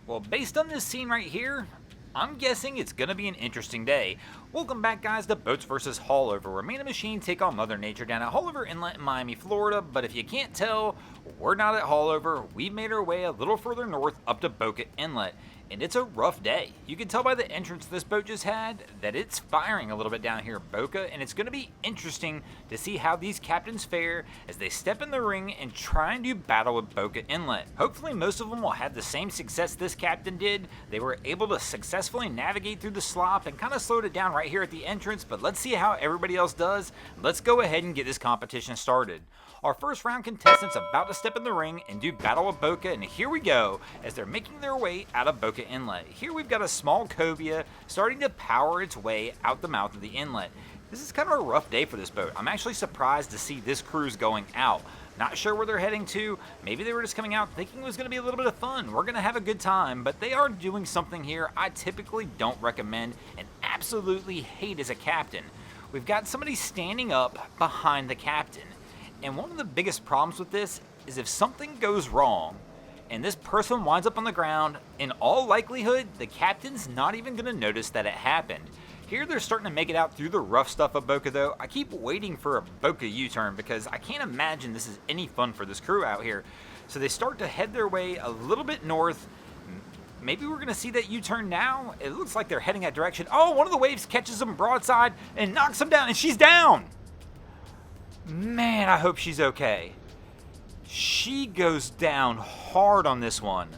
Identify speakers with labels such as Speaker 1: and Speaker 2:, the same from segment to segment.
Speaker 1: Well, based on this scene right here, I'm guessing it's gonna be an interesting day. Welcome back, guys, to Boats vs. Haulover, where Man and Machine take on Mother Nature down at Haulover Inlet in Miami, Florida. But if you can't tell, we're not at Haulover. We've made our way a little further north up to Boca Inlet, and it's a rough day. You can tell by the entrance this boat just had that it's firing a little bit down here at Boca, and it's going to be interesting to see how these captains fare as they step in the ring and try and do battle with Boca Inlet. Hopefully most of them will have the same success this captain did. They were able to successfully navigate through the slop and kind of slowed it down right here at the entrance, but let's see how everybody else does. Let's go ahead and get this competition started. Our first round contestants about to step in the ring and do battle with Boca, and here we go as they're making their way out of Boca Inlet. Here we've got a small cobia starting to power its way out the mouth of the inlet. This is kind of a rough day for this boat. I'm actually surprised to see this cruise going out. Not sure where they're heading to. Maybe they were just coming out thinking it was going to be a little bit of fun. We're going to have a good time, but they are doing something here I typically don't recommend and absolutely hate as a captain. We've got somebody standing up behind the captain. And one of the biggest problems with this is if something goes wrong and this person winds up on the ground, in all likelihood, the captain's not even going to notice that it happened. Here they're starting to make it out through the rough stuff of Boca though. I keep waiting for a Boca U-turn because I can't imagine this is any fun for this crew out here. So they start to head their way a little bit north. Maybe we're going to see that U-turn now. It looks like they're heading that direction. Oh, one of the waves catches them broadside and knocks them down, and she's down! Man, I hope she's okay. She goes down hard on this one.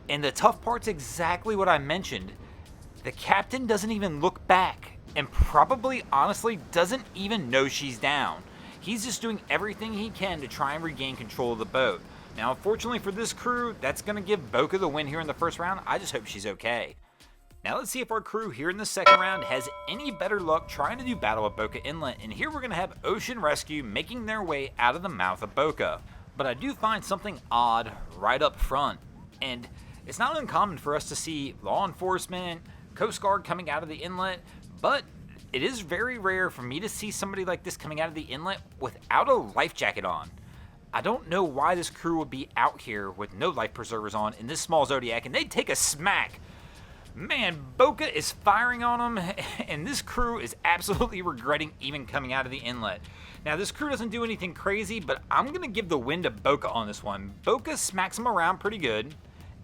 Speaker 1: And the tough part's exactly what I mentioned. The captain doesn't even look back and probably honestly doesn't even know she's down. He's just doing everything he can to try and regain control of the boat. Now, unfortunately for this crew, that's going to give Boca the win here in the first round. I just hope she's okay. Now let's see if our crew here in the second round has any better luck trying to do battle at Boca Inlet. And here we're going to have Ocean Rescue making their way out of the mouth of Boca. But I do find something odd right up front. And it's not uncommon for us to see law enforcement, Coast Guard coming out of the inlet. But it is very rare for me to see somebody like this coming out of the inlet without a life jacket on. I don't know why this crew would be out here with no life preservers on in this small Zodiac. And they'd take a smack. Man, Boca is firing on them, and this crew is absolutely regretting even coming out of the inlet. Now, this crew doesn't do anything crazy, but I'm going to give the win to Boca on this one. Boca smacks them around pretty good.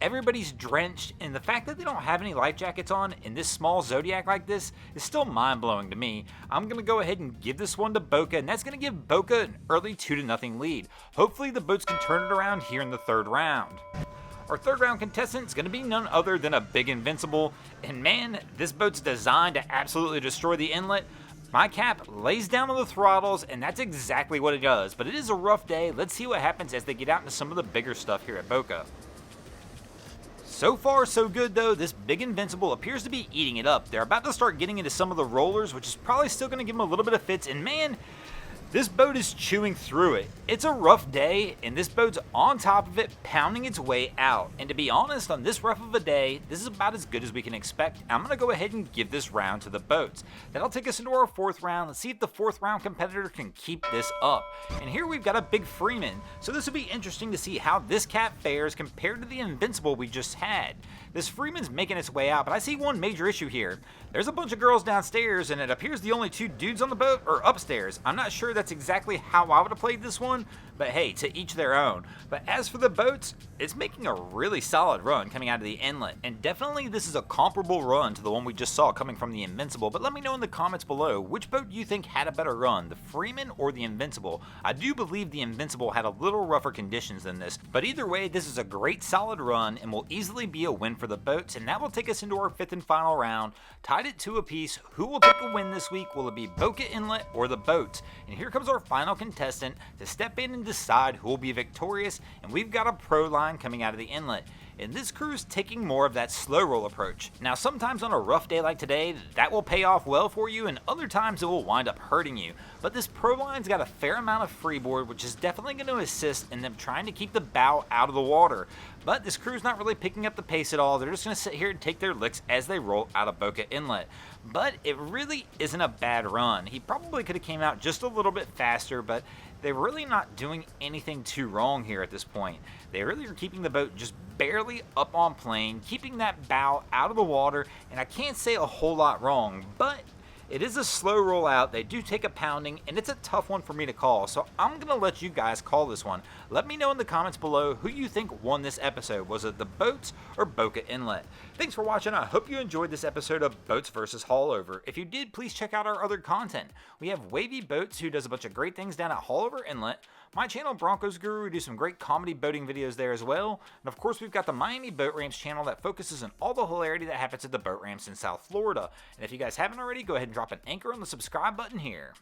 Speaker 1: Everybody's drenched, and the fact that they don't have any life jackets on in this small Zodiac like this is still mind-blowing to me. I'm going to go ahead and give this one to Boca, and that's going to give Boca an early 2-0 lead. Hopefully, the boats can turn it around here in the third round. Our third round contestant is going to be none other than a big Invincible. And man, this boat's designed to absolutely destroy the inlet. My cap lays down on the throttles, and that's exactly what it does. But it is a rough day. Let's see what happens as they get out into some of the bigger stuff here at Boca. So far, so good though. This big Invincible appears to be eating it up. They're about to start getting into some of the rollers, which is probably still going to give them a little bit of fits. And man, this boat is chewing through it. It's a rough day, and this boat's on top of it, pounding its way out. And to be honest, on this rough of a day, this is about as good as we can expect. I'm going to go ahead and give this round to the boats. That'll take us into our fourth round. Let's see if the fourth round competitor can keep this up. And here we've got a big Freeman. So this will be interesting to see how this cat fares compared to the Invincible we just had. This Freeman's making its way out, but I see one major issue here. There's a bunch of girls downstairs, and it appears the only two dudes on the boat are upstairs. I'm not sure that's exactly how I would have played this one, but hey, to each their own. But as for the boats, it's making a really solid run coming out of the inlet, and definitely this is a comparable run to the one we just saw coming from the Invincible. But let me know in the comments below, which boat do you think had a better run, the Freeman or the Invincible? I do believe the Invincible had a little rougher conditions than this, but either way, this is a great solid run and will easily be a win for the boats. And that will take us into our fifth and final round, tied at 2 apiece. Who will take a win this week? Will it be Boca Inlet or the boats? And here comes our final contestant to step in and decide who will be victorious, and we've got a pro line coming out of the inlet. And this crew's taking more of that slow roll approach. Now, sometimes on a rough day like today, that will pay off well for you, and other times it will wind up hurting you. But this pro line's got a fair amount of freeboard, which is definitely going to assist in them trying to keep the bow out of the water. But this crew's not really picking up the pace at all. They're just going to sit here and take their licks as they roll out of Boca Inlet. But it really isn't a bad run. He probably could have came out just a little bit faster, but they're really not doing anything too wrong here at this point. They really are keeping the boat just barely up on plane, keeping that bow out of the water, and I can't say a whole lot wrong, but it is a slow rollout. They do take a pounding, and it's a tough one for me to call, so I'm going to let you guys call this one. Let me know in the comments below who you think won this episode. Was it the Boats or Boca Inlet? Thanks for watching. I hope you enjoyed this episode of Boats vs. Haulover. If you did, please check out our other content. We have Wavy Boats, who does a bunch of great things down at Haulover Inlet. My channel, Broncos Guru, we do some great comedy boating videos there as well. And of course, we've got the Miami Boat Ramps channel that focuses on all the hilarity that happens at the boat ramps in South Florida. And if you guys haven't already, go ahead and drop an anchor on the subscribe button here.